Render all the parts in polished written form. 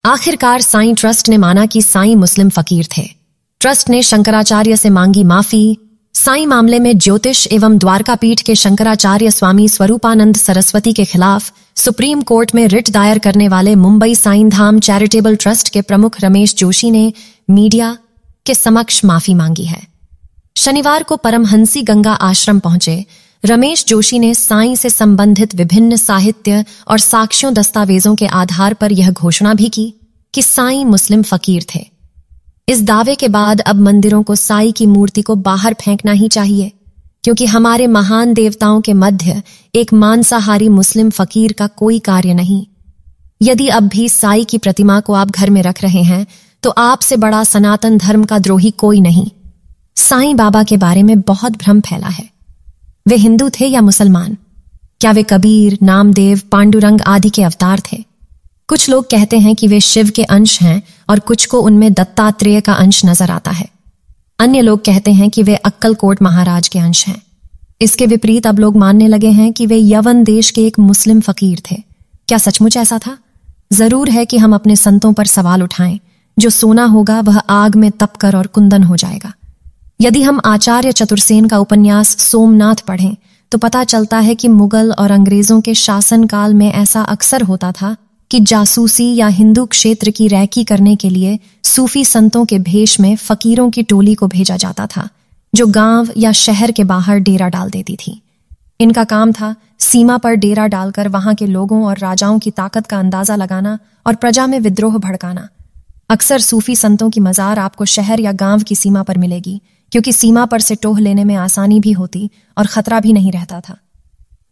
आखिरकार साईं ट्रस्ट ने माना कि साईं मुस्लिम फकीर थे। ट्रस्ट ने शंकराचार्य से मांगी माफी। साईं मामले में ज्योतिष एवं द्वारका पीठ के शंकराचार्य स्वामी स्वरूपानंद सरस्वती के खिलाफ सुप्रीम कोर्ट में रिट दायर करने वाले मुंबई साईं धाम चैरिटेबल ट्रस्ट के प्रमुख रमेश जोशी ने मीडिया के समक्ष माफी मांगी है। शनिवार को परमहंसी गंगा आश्रम पहुंचे रमेश जोशी ने साईं से संबंधित विभिन्न साहित्य और साक्ष्यों दस्तावेजों के आधार पर यह घोषणा भी की कि साईं मुस्लिम फकीर थे। इस दावे के बाद अब मंदिरों को साईं की मूर्ति को बाहर फेंकना ही चाहिए, क्योंकि हमारे महान देवताओं के मध्य एक मांसाहारी मुस्लिम फकीर का कोई कार्य नहीं। यदि अब भी साईं की प्रतिमा को आप घर में रख रहे हैं तो आपसे बड़ा सनातन धर्म का द्रोही कोई नहीं। साईं बाबा के बारे में बहुत भ्रम फैला है। वे हिंदू थे या मुसलमान? क्या वे कबीर, नामदेव, पांडुरंग आदि के अवतार थे? कुछ लोग कहते हैं कि वे शिव के अंश हैं और कुछ को उनमें दत्तात्रेय का अंश नजर आता है। अन्य लोग कहते हैं कि वे अक्कलकोट महाराज के अंश हैं। इसके विपरीत अब लोग मानने लगे हैं कि वे यवन देश के एक मुस्लिम फकीर थे। क्या सचमुच ऐसा था? जरूर है कि हम अपने संतों पर सवाल उठाएं। जो सोना होगा वह आग में तपकर और कुंदन हो जाएगा। यदि हम आचार्य चतुर्सेन का उपन्यास सोमनाथ पढ़ें तो पता चलता है कि मुगल और अंग्रेजों के शासनकाल में ऐसा अक्सर होता था कि जासूसी या हिंदू क्षेत्र की रैकी करने के लिए सूफी संतों के भेष में फकीरों की टोली को भेजा जाता था, जो गांव या शहर के बाहर डेरा डाल देती थी। इनका काम था सीमा पर डेरा डालकर वहां के लोगों और राजाओं की ताकत का अंदाजा लगाना और प्रजा में विद्रोह भड़काना। अक्सर सूफी संतों की मजार आपको शहर या गांव की सीमा पर मिलेगी, क्योंकि सीमा पर से टोह लेने में आसानी भी होती और खतरा भी नहीं रहता था।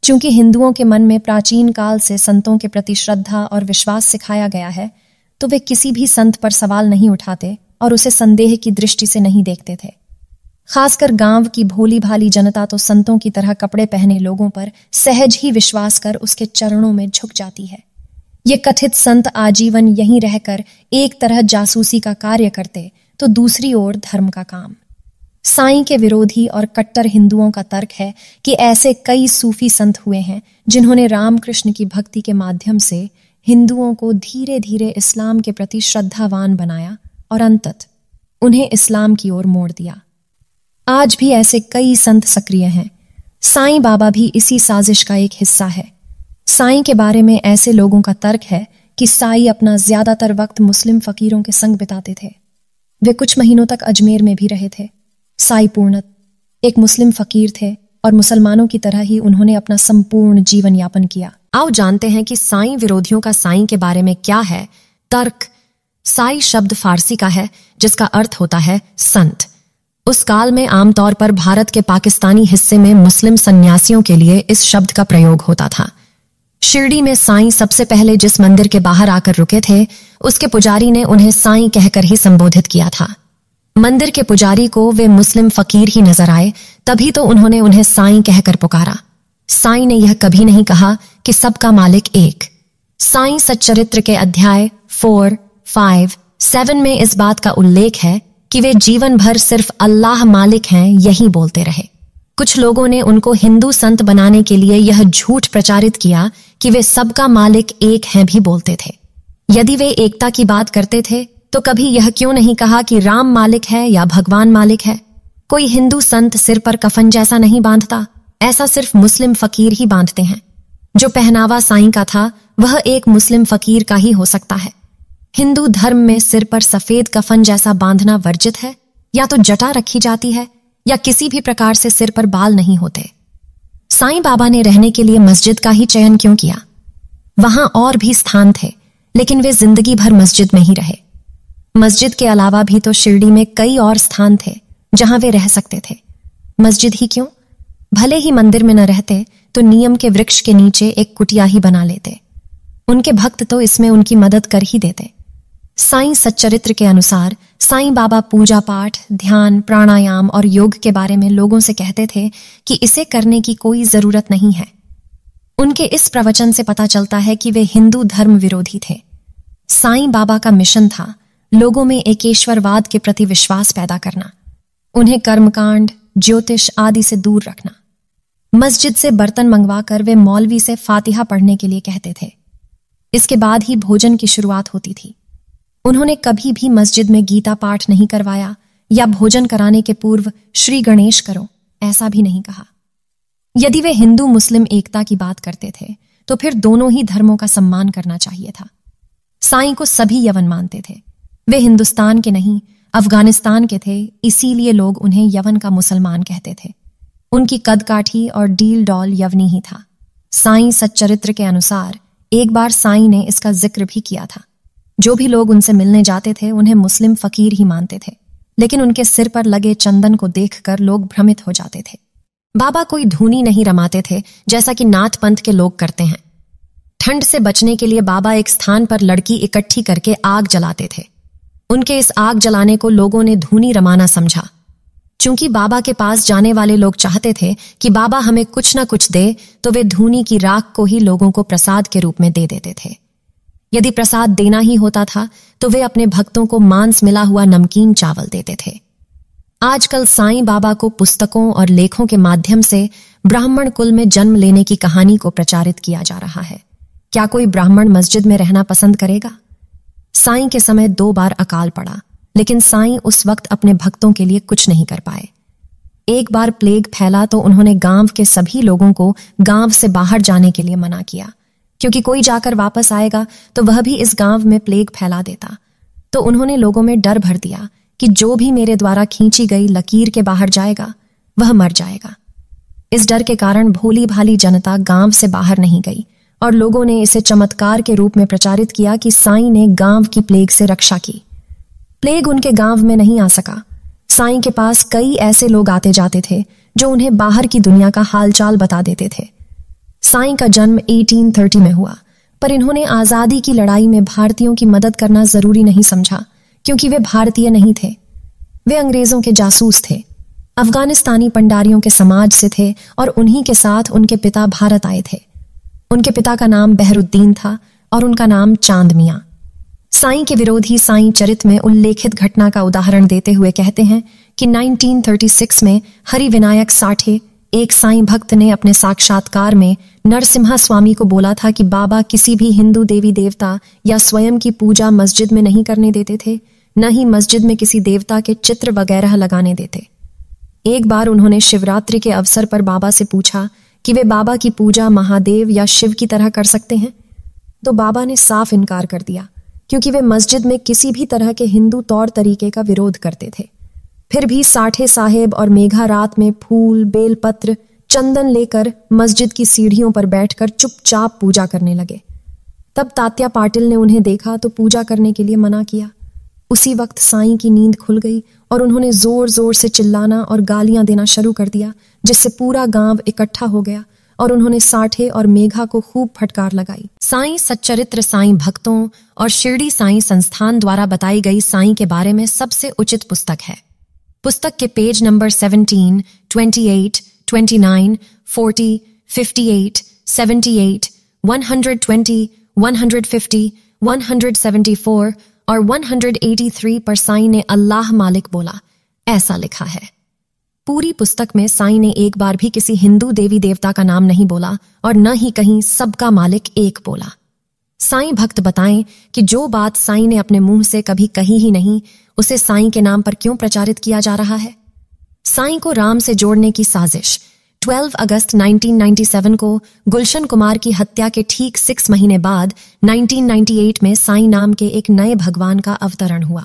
चूंकि हिंदुओं के मन में प्राचीन काल से संतों के प्रति श्रद्धा और विश्वास सिखाया गया है, तो वे किसी भी संत पर सवाल नहीं उठाते और उसे संदेह की दृष्टि से नहीं देखते थे। खासकर गांव की भोली भाली जनता तो संतों की तरह कपड़े पहने लोगों पर सहज ही विश्वास कर उसके चरणों में झुक जाती है। ये कथित संत आजीवन यहीं रहकर एक तरह जासूसी का कार्य करते तो दूसरी ओर धर्म का काम। साईं के विरोधी और कट्टर हिंदुओं का तर्क है कि ऐसे कई सूफी संत हुए हैं जिन्होंने रामकृष्ण की भक्ति के माध्यम से हिंदुओं को धीरे धीरे इस्लाम के प्रति श्रद्धावान बनाया और अंततः उन्हें इस्लाम की ओर मोड़ दिया। आज भी ऐसे कई संत सक्रिय हैं। साईं बाबा भी इसी साजिश का एक हिस्सा है। साईं के बारे में ऐसे लोगों का तर्क है कि साईं अपना ज्यादातर वक्त मुस्लिम फकीरों के संग बिताते थे। वे कुछ महीनों तक अजमेर में भी रहे थे। साईं पूर्णत एक मुस्लिम फकीर थे और मुसलमानों की तरह ही उन्होंने अपना संपूर्ण जीवन यापन किया। आओ जानते हैं कि साईं विरोधियों का साईं के बारे में क्या है तर्क। साईं शब्द फारसी का है जिसका अर्थ होता है संत। उस काल में आमतौर पर भारत के पाकिस्तानी हिस्से में मुस्लिम सन्यासियों के लिए इस शब्द का प्रयोग होता था। शिरडी में साईं सबसे पहले जिस मंदिर के बाहर आकर रुके थे, उसके पुजारी ने उन्हें साईं कहकर ही संबोधित किया था। मंदिर के पुजारी को वे मुस्लिम फकीर ही नजर आए, तभी तो उन्होंने उन्हें साईं कहकर पुकारा। साईं ने यह कभी नहीं कहा कि सबका मालिक एक। साईं सच्चरित्र के अध्याय 4, 5, 7 में इस बात का उल्लेख है कि वे जीवन भर सिर्फ अल्लाह मालिक हैं यही बोलते रहे। कुछ लोगों ने उनको हिंदू संत बनाने के लिए यह झूठ प्रचारित किया कि वे सबका मालिक एक हैं भी बोलते थे। यदि वे एकता की बात करते थे तो कभी यह क्यों नहीं कहा कि राम मालिक है या भगवान मालिक है? कोई हिंदू संत सिर पर कफन जैसा नहीं बांधता, ऐसा सिर्फ मुस्लिम फकीर ही बांधते हैं। जो पहनावा साईं का था वह एक मुस्लिम फकीर का ही हो सकता है। हिंदू धर्म में सिर पर सफेद कफन जैसा बांधना वर्जित है, या तो जटा रखी जाती है या किसी भी प्रकार से सिर पर बाल नहीं होते। साईं बाबा ने रहने के लिए मस्जिद का ही चयन क्यों किया? वहां और भी स्थान थे, लेकिन वे जिंदगी भर मस्जिद में ही रहे। मस्जिद के अलावा भी तो शिरडी में कई और स्थान थे जहां वे रह सकते थे। मस्जिद ही क्यों? भले ही मंदिर में न रहते तो नीम के वृक्ष के नीचे एक कुटिया ही बना लेते। उनके भक्त तो इसमें उनकी मदद कर ही देते। साईं सच्चरित्र के अनुसार साईं बाबा पूजा पाठ, ध्यान, प्राणायाम और योग के बारे में लोगों से कहते थे कि इसे करने की कोई जरूरत नहीं है। उनके इस प्रवचन से पता चलता है कि वे हिंदू धर्म विरोधी थे। साईं बाबा का मिशन था लोगों में एकेश्वरवाद के प्रति विश्वास पैदा करना, उन्हें कर्मकांड, ज्योतिष आदि से दूर रखना। मस्जिद से बर्तन मंगवाकर वे मौलवी से फातिहा पढ़ने के लिए कहते थे। इसके बाद ही भोजन की शुरुआत होती थी। उन्होंने कभी भी मस्जिद में गीता पाठ नहीं करवाया या भोजन कराने के पूर्व श्री गणेश करो ऐसा भी नहीं कहा। यदि वे हिंदू मुस्लिम एकता की बात करते थे तो फिर दोनों ही धर्मों का सम्मान करना चाहिए था। साईं को सभी यवन मानते थे। वे हिंदुस्तान के नहीं अफगानिस्तान के थे, इसीलिए लोग उन्हें यवन का मुसलमान कहते थे। उनकी कदकाठी और डील डॉल यवनी ही था। साईं सच्चरित्र के अनुसार एक बार साईं ने इसका जिक्र भी किया था। जो भी लोग उनसे मिलने जाते थे उन्हें मुस्लिम फकीर ही मानते थे, लेकिन उनके सिर पर लगे चंदन को देखकर लोग भ्रमित हो जाते थे। बाबा कोई धूनी नहीं रमाते थे जैसा कि नाथ पंथ के लोग करते हैं। ठंड से बचने के लिए बाबा एक स्थान पर लड़की इकट्ठी करके आग जलाते थे। उनके इस आग जलाने को लोगों ने धूनी रमाना समझा। चूंकि बाबा के पास जाने वाले लोग चाहते थे कि बाबा हमें कुछ ना कुछ दे, तो वे धूनी की राख को ही लोगों को प्रसाद के रूप में दे देते थे। यदि प्रसाद देना ही होता था तो वे अपने भक्तों को मांस मिला हुआ नमकीन चावल देते थे। आजकल साईं बाबा को पुस्तकों और लेखों के माध्यम से ब्राह्मण कुल में जन्म लेने की कहानी को प्रचारित किया जा रहा है। क्या कोई ब्राह्मण मस्जिद में रहना पसंद करेगा? साईं के समय 2 बार अकाल पड़ा, लेकिन साईं उस वक्त अपने भक्तों के लिए कुछ नहीं कर पाए। एक बार प्लेग फैला तो उन्होंने गांव के सभी लोगों को गांव से बाहर जाने के लिए मना किया, क्योंकि कोई जाकर वापस आएगा तो वह भी इस गांव में प्लेग फैला देता। तो उन्होंने लोगों में डर भर दिया कि जो भी मेरे द्वारा खींची गई लकीर के बाहर जाएगा वह मर जाएगा। इस डर के कारण भोली भाली जनता गांव से बाहर नहीं गई और लोगों ने इसे चमत्कार के रूप में प्रचारित किया कि साईं ने गांव की प्लेग से रक्षा की। प्लेग उनके गांव में नहीं आ सका। साईं के पास कई ऐसे लोग आते जाते थे जो उन्हें बाहर की दुनिया का हालचाल बता देते थे। साईं का जन्म 1830 में हुआ, पर इन्होंने आजादी की लड़ाई में भारतीयों की मदद करना जरूरी नहीं समझा, क्योंकि वे भारतीय नहीं थे। वे अंग्रेजों के जासूस थे। अफगानिस्तानी पंडारियों के समाज से थे और उन्हीं के साथ उनके पिता भारत आए थे। उनके पिता का नाम बहरुद्दीन था और उनका नाम चांद मियां। साईं के विरोधी साईं चरित में उल्लेखित घटना का उदाहरण देते हुए कहते हैं कि 1936 में हरि विनायक साठे, एक साईं भक्त ने अपने साक्षात्कार में नरसिम्हा स्वामी को बोला था कि बाबा किसी भी हिंदू देवी देवता या स्वयं की पूजा मस्जिद में नहीं करने देते थे, न ही मस्जिद में किसी देवता के चित्र वगैरह लगाने देते। एक बार उन्होंने शिवरात्रि के अवसर पर बाबा से पूछा कि वे बाबा की पूजा महादेव या शिव की तरह कर सकते हैं, तो बाबा ने साफ इनकार कर दिया, क्योंकि वे मस्जिद में किसी भी तरह के हिंदू तौर तरीके का विरोध करते थे। फिर भी साठे साहेब और मेघा रात में फूल, बेलपत्र, चंदन लेकर मस्जिद की सीढ़ियों पर बैठकर चुपचाप पूजा करने लगे। तब तात्या पाटिल ने उन्हें देखा तो पूजा करने के लिए मना किया। उसी वक्त साईं की नींद खुल गई और उन्होंने जोर जोर से चिल्लाना और गालियां देना शुरू कर दिया, जिससे पूरा गांव इकट्ठा हो गया और उन्होंने साठे और मेघा को खूब फटकार लगाई। साईं सच्चरित्र साईं भक्तों और शिरडी साईं संस्थान द्वारा बताई गई साईं के बारे में सबसे उचित पुस्तक है। पुस्तक के पेज नंबर 17, 28, 29, 40, 58, 78, 120, 150, 174 और 183 पर साईं ने अल्लाह मालिक बोला, ऐसा लिखा है। पूरी पुस्तक में साईं ने एक बार भी किसी हिंदू देवी देवता का नाम नहीं बोला और न ही कहीं सबका मालिक एक बोला। साईं भक्त बताएं कि जो बात साईं ने अपने मुंह से कभी कही ही नहीं, उसे साईं के नाम पर क्यों प्रचारित किया जा रहा है। साईं को राम से जोड़ने की साजिश 12 अगस्त 1997 को गुलशन कुमार की हत्या के ठीक 6 महीने बाद 1998 में साईं नाम के एक नए भगवान का अवतरण हुआ।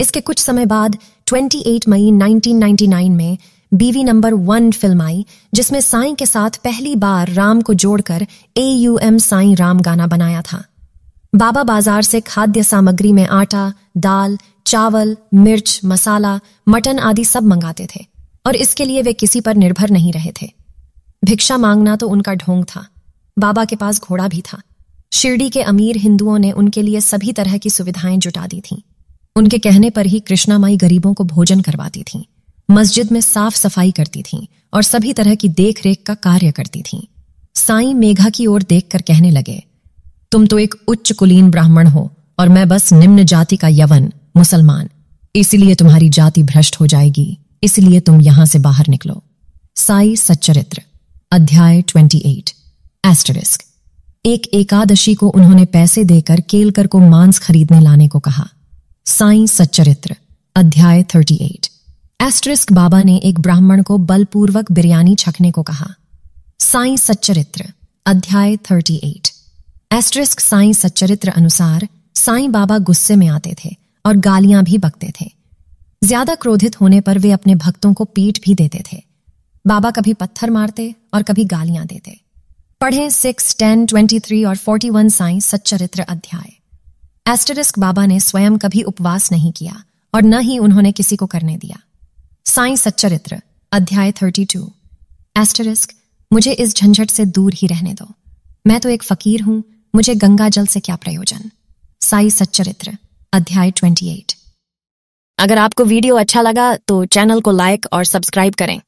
इसके कुछ समय बाद 28 मई 1999 में बीवी नंबर 1 फिल्म आई, जिसमें साईं के साथ पहली बार राम को जोड़कर AUM साईं राम गाना बनाया था। बाबा बाजार से खाद्य सामग्री में आटा, दाल, चावल, मिर्च, मसाला, मटन आदि सब मंगाते थे और इसके लिए वे किसी पर निर्भर नहीं रहे थे। भिक्षा मांगना तो उनका ढोंग था। बाबा के पास घोड़ा भी था। शिरडी के अमीर हिंदुओं ने उनके लिए सभी तरह की सुविधाएं जुटा दी थीं। उनके कहने पर ही कृष्णा माई गरीबों को भोजन करवाती थीं, मस्जिद में साफ सफाई करती थीं और सभी तरह की देख रेख का कार्य करती थीं। साईं मेघा की ओर देखकर कहने लगे, तुम तो एक उच्च कुलीन ब्राह्मण हो और मैं बस निम्न जाति का यवन मुसलमान, इसलिए तुम्हारी जाति भ्रष्ट हो जाएगी, इसलिए तुम यहां से बाहर निकलो। साई सच्चरित्र अध्याय 28 *। एक एकादशी को उन्होंने पैसे देकर केलकर को मांस खरीदने लाने को कहा। साईं सच्चरित्र अध्याय 38। एस्टरिस्क बाबा ने एक ब्राह्मण को बलपूर्वक बिरयानी छकने को कहा। साईं सच्चरित्र अध्याय 38। एस्टरिस्क साईं सच्चरित्र अनुसार साईं बाबा गुस्से में आते थे और गालियां भी बकते थे। ज्यादा क्रोधित होने पर वे अपने भक्तों को पीट भी देते थे। बाबा कभी पत्थर मारते और कभी गालियां देते। पढ़ें 6, 10, 23 और 41 साईं सच्चरित्र अध्याय। एस्टरिस्क बाबा ने स्वयं कभी उपवास नहीं किया और न ही उन्होंने किसी को करने दिया। साईं सच्चरित्र अध्याय 32। एस्टरिस्क, मुझे इस झंझट से दूर ही रहने दो। मैं तो एक फकीर हूं, मुझे गंगा जल से क्या प्रयोजन। साईं सच्चरित्र अध्याय 28। अगर आपको वीडियो अच्छा लगा तो चैनल को लाइक और सब्सक्राइब करें।